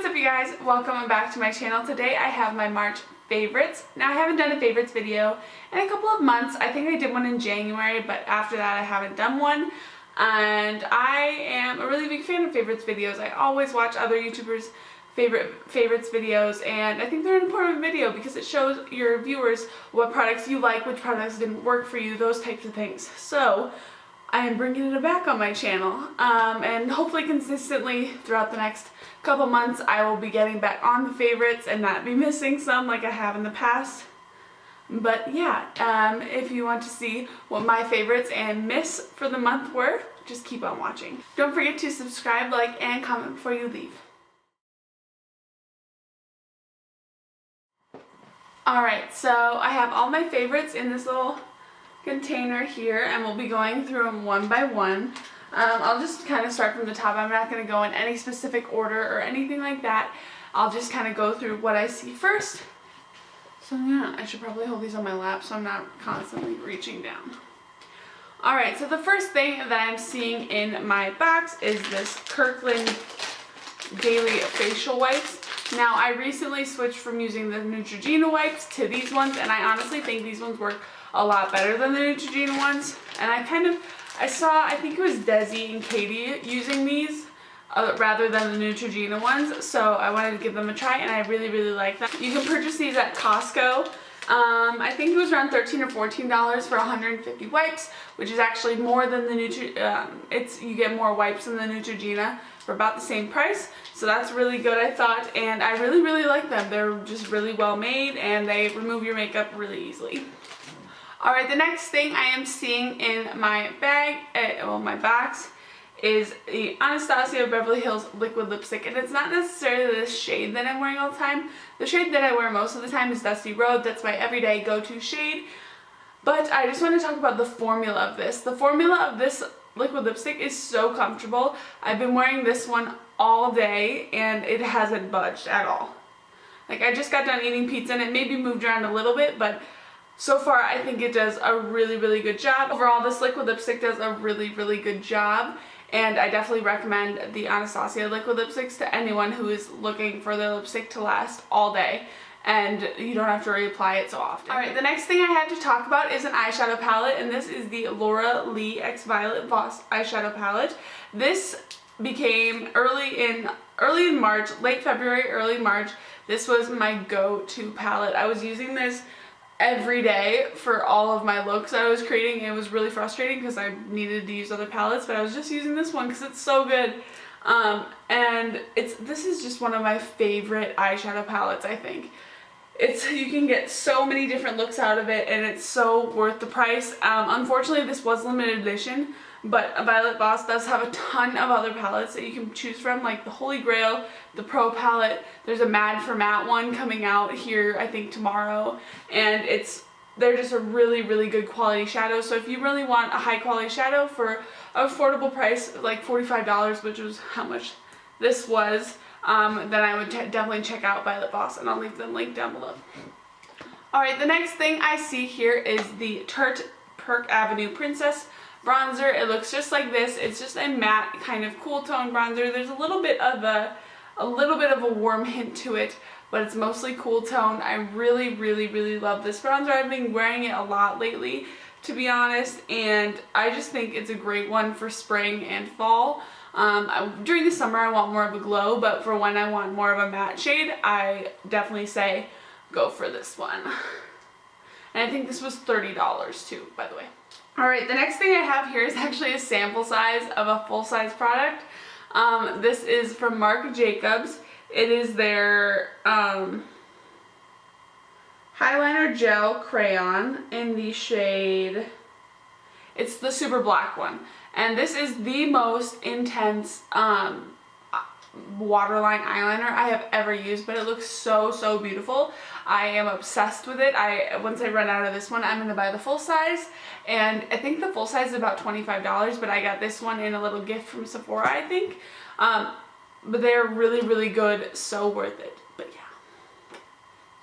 up, you guys? Welcome back to my channel. Today I have my March favorites. Now I haven't done a favorites video in a couple of months. I think I did one in January, but after that I haven't done one. And I am a really big fan of favorites videos. I always watch other YouTubers' favorites videos, and I think they're an important video because it shows your viewers what products you like, which products didn't work for you, those types of things. So I am bringing it back on my channel, and hopefully consistently throughout the next couple months I will be getting back on the favorites and not be missing some like I have in the past. But yeah, if you want to see what my favorites and miss for the month were, just keep on watching. Don't forget to subscribe, like, and comment before you leave. Alright, so I have all my favorites in this little container here, and we'll be going through them one by one. I'll just kind of start from the top. I'm not going to go in any specific order or anything like that. I'll just kind of go through what I see first. So yeah, I should probably hold these on my lap so I'm not constantly reaching down. Alright, so the first thing that I'm seeing in my box is this Kirkland Daily Facial Wipes. Now, I recently switched from using the Neutrogena wipes to these ones, and I honestly think these ones work a lot better than the Neutrogena ones. And I saw, I think it was Desi and Katie using these rather than the Neutrogena ones, so I wanted to give them a try, and I really, really like them. You can purchase these at Costco. I think it was around $13 or $14 for 150 wipes, which is actually more than the you get more wipes than the Neutrogena for about the same price. So that's really good, I thought, and I really, really like them. They're just really well made, and they remove your makeup really easily. Alright, the next thing I am seeing in my bag, my box, is the Anastasia Beverly Hills liquid lipstick, and it's not necessarily the shade that I'm wearing all the time. The shade that I wear most of the time is Dusty Road. That's my everyday go-to shade. But I just want to talk about the formula of this. The formula of this liquid lipstick is so comfortable. I've been wearing this one all day and it hasn't budged at all. Like, I just got done eating pizza and it maybe moved around a little bit, but so far I think it does a really, really good job. Overall, this liquid lipstick does a really, really good job. And I definitely recommend the Anastasia liquid lipsticks to anyone who is looking for their lipstick to last all day and you don't have to reapply it so often. Alright, the next thing I have to talk about is an eyeshadow palette, and this is the Laura Lee X Violet Voss eyeshadow palette. This became early in March, late February, early March. This was my go-to palette. I was using this every day for all of my looks I was creating. It was really frustrating because I needed to use other palettes, but I was just using this one because it's so good. And this is just one of my favorite eyeshadow palettes, I think. You can get so many different looks out of it, and it's so worth the price. Unfortunately, this was limited edition, but Violet Voss does have a ton of other palettes that you can choose from, like the Holy Grail, the Pro palette. There's a Mad for Matte one coming out here, I think, tomorrow, and they're just a really, really good quality shadow. So if you really want a high quality shadow for an affordable price, like $45, which was how much this was, then I would definitely check out Violet Voss, and I'll leave the link down below. Alright, the next thing I see here is the Tarte Park Avenue Princess bronzer. It looks just like this. It's just a matte kind of cool tone bronzer. There's a little bit of a warm hint to it, but it's mostly cool tone. I really, really, really love this bronzer. I've been wearing it a lot lately, to be honest, and I just think it's a great one for spring and fall. During the summer I want more of a glow, but for when I want more of a matte shade, I definitely say go for this one. And I think this was $30 too, by the way. Alright, the next thing I have here is actually a sample size of a full-size product. This is from Marc Jacobs. It is their Highliner Gel Crayon in the shade, it's the super black one. And this is the most intense waterline eyeliner I have ever used, but it looks so, so beautiful. I am obsessed with it. Once I run out of this one, I'm going to buy the full size, and I think the full size is about $25, but I got this one in a little gift from Sephora, I think. But they're really, really good, so worth it. But yeah,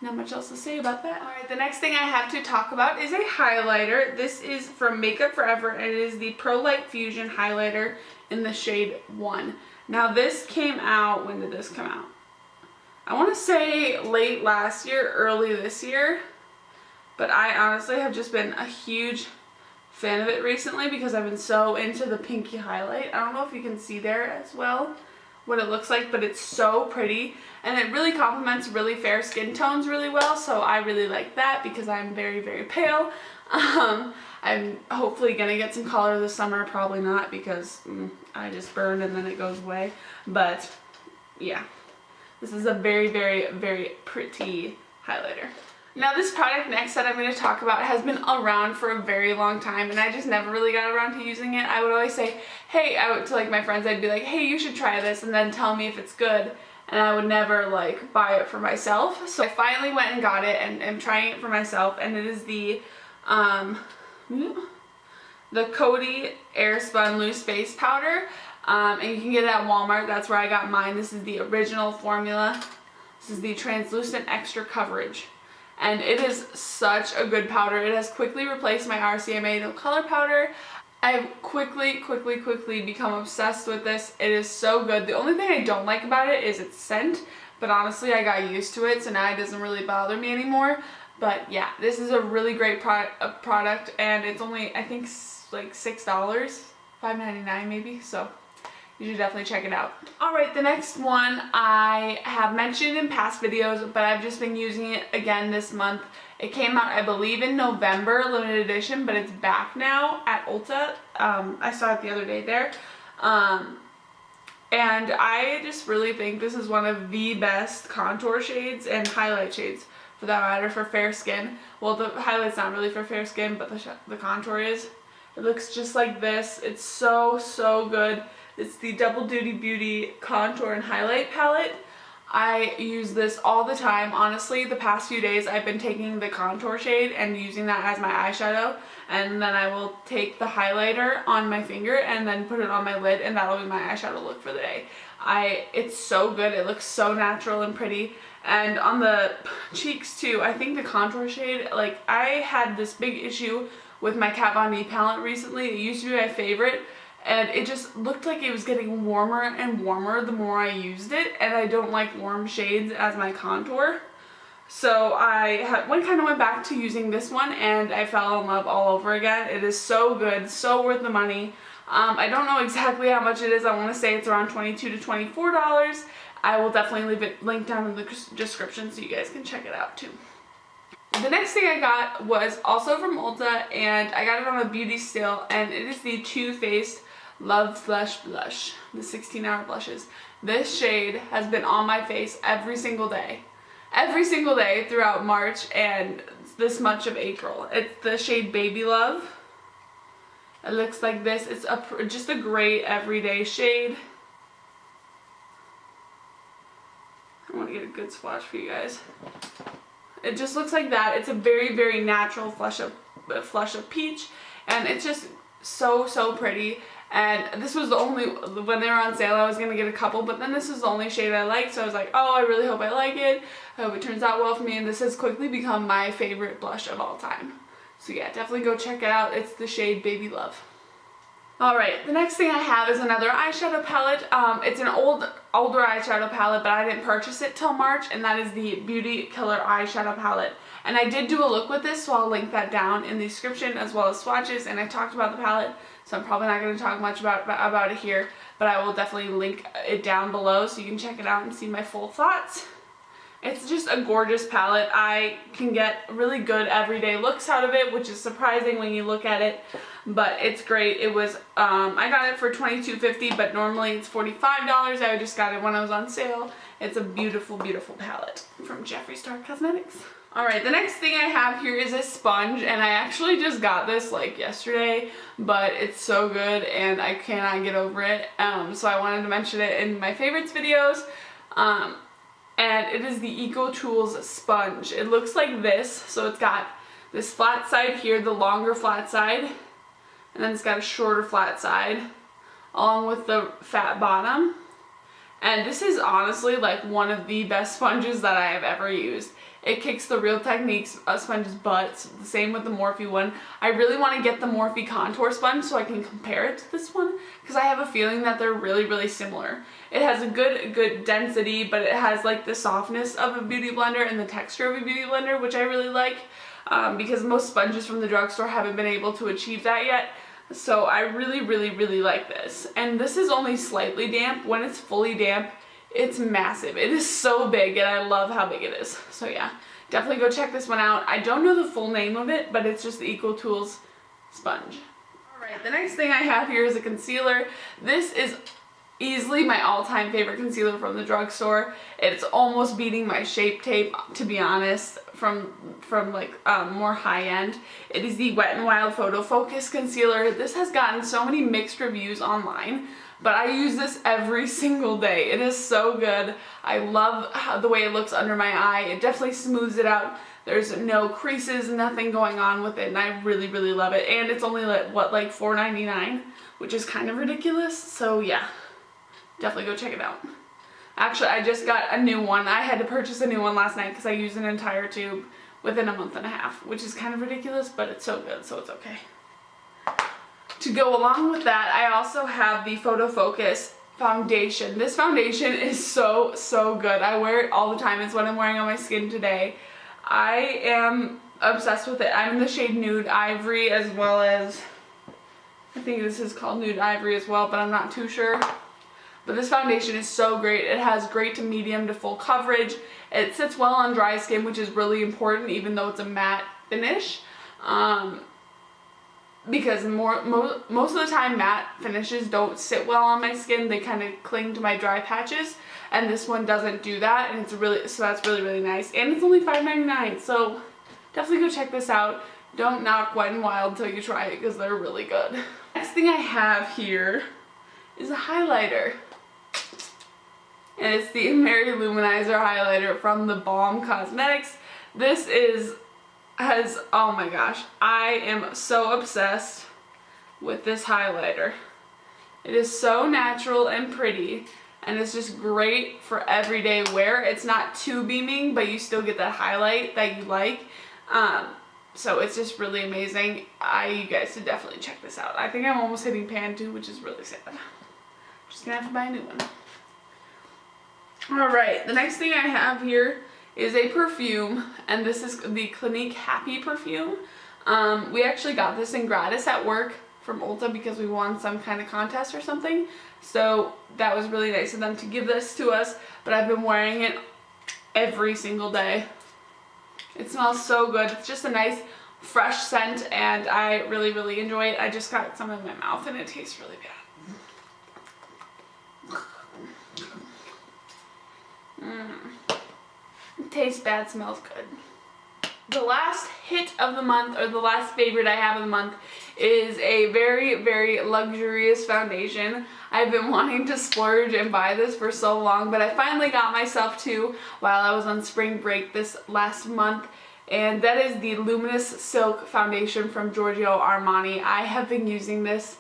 not much else to say about that. Alright, the next thing I have to talk about is a highlighter. This is from Makeup Forever, and it is the Pro Light Fusion highlighter in the shade 1. Now this came out, when did this come out? I want to say late last year, early this year. But I honestly have just been a huge fan of it recently because I've been so into the pinky highlight. I don't know if you can see there as well what it looks like, but it's so pretty and it really complements really fair skin tones really well, so I really like that because I'm very, very pale. I'm hopefully gonna get some color this summer, probably not because I just burn and then it goes away, but yeah, this is a very, very, very pretty highlighter. Now this product next that I'm going to talk about has been around for a very long time and I just never really got around to using it. I would always say, hey, to like my friends, I'd be like, hey, you should try this and then tell me if it's good, and I would never like buy it for myself. So I finally went and got it and am trying it for myself, and it is the Coty Airspun Loose Face Powder, and you can get it at Walmart. That's where I got mine. This is the original formula. This is the Translucent Extra Coverage. And it is such a good powder. It has quickly replaced my RCMA No Color powder. I've quickly become obsessed with this. It is so good. The only thing I don't like about it is its scent, but honestly I got used to it, so now it doesn't really bother me anymore. But yeah, this is a really great product, and it's only, I think, like $6, $5.99 maybe, so you should definitely check it out. Alright, the next one I have mentioned in past videos, but I've just been using it again this month. It came out, I believe, in November, limited edition, but it's back now at Ulta. I saw it the other day there. And I just really think this is one of the best contour shades and highlight shades, for that matter, for fair skin. Well, the highlight's not really for fair skin, but the contour is. It looks just like this. It's so, so good. It's the Double Duty Beauty Contour and Highlight Palette. I use this all the time. Honestly, the past few days I've been taking the contour shade and using that as my eyeshadow, and then I will take the highlighter on my finger and then put it on my lid, and that'll be my eyeshadow look for the day. It's so good. It looks so natural and pretty. And on the cheeks too, I think the contour shade, like, I had this big issue with my Kat Von D palette recently. It used to be my favorite, and it just looked like it was getting warmer and warmer the more I used it, and I don't like warm shades as my contour. So I went back to using this one, and I fell in love all over again. It is so good, so worth the money. I don't know exactly how much it is. I want to say it's around $22 to $24. I will definitely leave it linked down in the description so you guys can check it out too. The next thing I got was also from Ulta, and I got it on a beauty steal, and it is the Too Faced Love Flush Blush, the 16-hour blushes. This shade has been on my face every single day throughout March and this much of April. It's the shade Baby Love. It looks like this. It's just a great everyday shade. I want to get a good swatch for you guys. It just looks like that. It's a very, very natural flush of peach, and it's just so, so pretty. And this was the only, when they were on sale, I was going to get a couple, but then this is the only shade I liked, so I was like, oh, I really hope I like it. I hope it turns out well for me, and this has quickly become my favorite blush of all time. So yeah, definitely go check it out. It's the shade Baby Love. Alright, the next thing I have is another eyeshadow palette. It's an older eyeshadow palette, but I didn't purchase it till March, and that is the Beauty Killer eyeshadow palette. And I did do a look with this, so I'll link that down in the description, as well as swatches, and I talked about the palette, so I'm probably not going to talk much about it here, but I will definitely link it down below so you can check it out and see my full thoughts. It's just a gorgeous palette. I can get really good everyday looks out of it, which is surprising when you look at it, but it's great. It was, I got it for $22.50, but normally it's $45. I just got it when I was on sale. It's a beautiful, beautiful palette from Jeffree Star Cosmetics. Alright, the next thing I have here is a sponge, and I actually just got this like yesterday, but it's so good and I cannot get over it, so I wanted to mention it in my favorites videos. And it is the Eco Tools sponge. It looks like this, so it's got this flat side here, the longer flat side, and then it's got a shorter flat side, along with the fat bottom. And this is honestly like one of the best sponges that I have ever used. It kicks the Real Techniques sponge's butt. The same with the Morphe one. I really want to get the Morphe contour sponge so I can compare it to this one, because I have a feeling that they're really, really similar. It has a good density, but it has like the softness of a beauty blender and the texture of a beauty blender, which I really like, because most sponges from the drugstore haven't been able to achieve that yet. So I really, really, really like this. And this is only slightly damp. When it's fully damp, it's massive. It is so big, and I love how big it is. So yeah, definitely go check this one out. I don't know the full name of it, but it's just the Eco Tools sponge. Alright, the next thing I have here is a concealer. This is easily my all-time favorite concealer from the drugstore. It's almost beating my Shape Tape, to be honest, from like more high-end. It is the Wet n Wild Photo Focus Concealer. This has gotten so many mixed reviews online, but I use this every single day. It is so good. I love the way it looks under my eye. It definitely smooths it out. There's no creases, nothing going on with it, and I really, really love it. And it's only like, what, like $4.99, which is kind of ridiculous. So yeah, definitely go check it out. Actually, I just got a new one. I had to purchase a new one last night because I used an entire tube within a month and a half, which is kind of ridiculous, but it's so good, so it's okay. To go along with that, I also have the Photo Focus foundation. This foundation is so, so good. I wear it all the time. It's what I'm wearing on my skin today. I am obsessed with it. I'm in the shade Nude Ivory, as well as, I think this is called Nude Ivory as well, but I'm not too sure. But this foundation is so great. It has great to medium to full coverage. It sits well on dry skin, which is really important, even though it's a matte finish. Because most of the time matte finishes don't sit well on my skin. They kind of cling to my dry patches, and this one doesn't do that, and so that's really, really nice. And it's only $5.99, so definitely go check this out. Don't knock Wet n Wild until you try it, because they're really good. Next thing I have here is a highlighter. And it's the Mary Luminizer highlighter from the Balm Cosmetics. This oh my gosh, I am so obsessed with this highlighter. It is so natural and pretty, and it's just great for everyday wear. It's not too beaming, but you still get that highlight that you like. So it's just really amazing. You guys should definitely check this out. I think I'm almost hitting pan too, which is really sad. I'm just gonna have to buy a new one. Alright, the next thing I have here is a perfume, and this is the Clinique Happy perfume. We actually got this in gratis at work from Ulta because we won some kind of contest or something. So that was really nice of them to give this to us, but I've been wearing it every single day. It smells so good. It's just a nice fresh scent, and I really, really enjoy it. I just got some in my mouth and it tastes really bad. It tastes bad, smells good. The last hit of the month, or the last favorite I have of the month, is a very, very luxurious foundation. I've been wanting to splurge and buy this for so long, but I finally got myself to while I was on spring break this last month, and that is the Luminous Silk Foundation from Giorgio Armani. I have been using this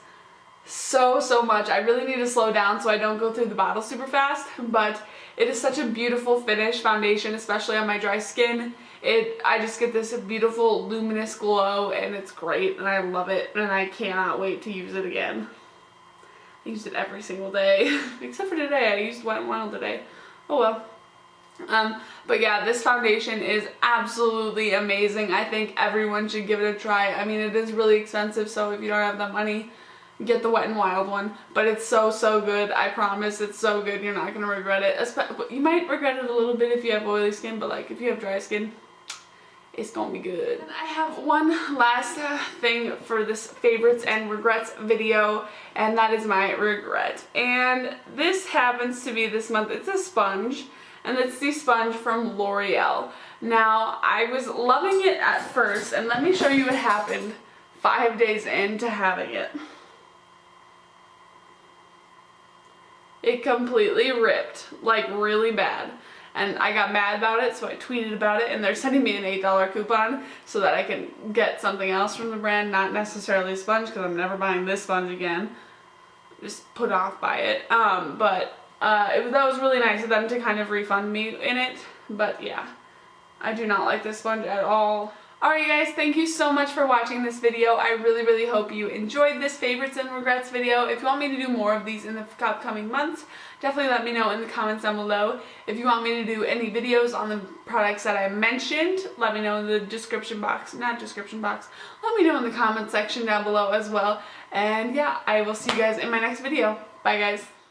so much. I really need to slow down so I don't go through the bottle super fast, but it is such a beautiful finish foundation, especially on my dry skin. I just get this beautiful luminous glow, and it's great, and I love it, and I cannot wait to use it again. I use it every single day, except for today. I used Wet n Wild today. Oh well. But yeah, this foundation is absolutely amazing. I think everyone should give it a try. I mean, it is really expensive, so if you don't have that money, get the Wet n Wild one, but it's so good. I promise, it's so good. You're not gonna regret it. You might regret it a little bit if you have oily skin, but like if you have dry skin, it's gonna be good. And I have one last thing for this favorites and regrets video, and that is my regret. And this happens to be this month. It's a sponge, and it's the sponge from L'Oreal. Now, I was loving it at first, and let me show you what happened 5 days into having it. It completely ripped, like really bad. And I got mad about it, so I tweeted about it, and they're sending me an $8 coupon so that I can get something else from the brand, not necessarily a sponge, because I'm never buying this sponge again. Just put off by it. But that was really nice of them to kind of refund me in it. But yeah, I do not like this sponge at all. Alright guys, thank you so much for watching this video. I really hope you enjoyed this favorites and regrets video. If you want me to do more of these in the upcoming months, definitely let me know in the comments down below. If you want me to do any videos on the products that I mentioned, let me know in the description box, let me know in the comment section down below as well. And yeah, I will see you guys in my next video. Bye guys.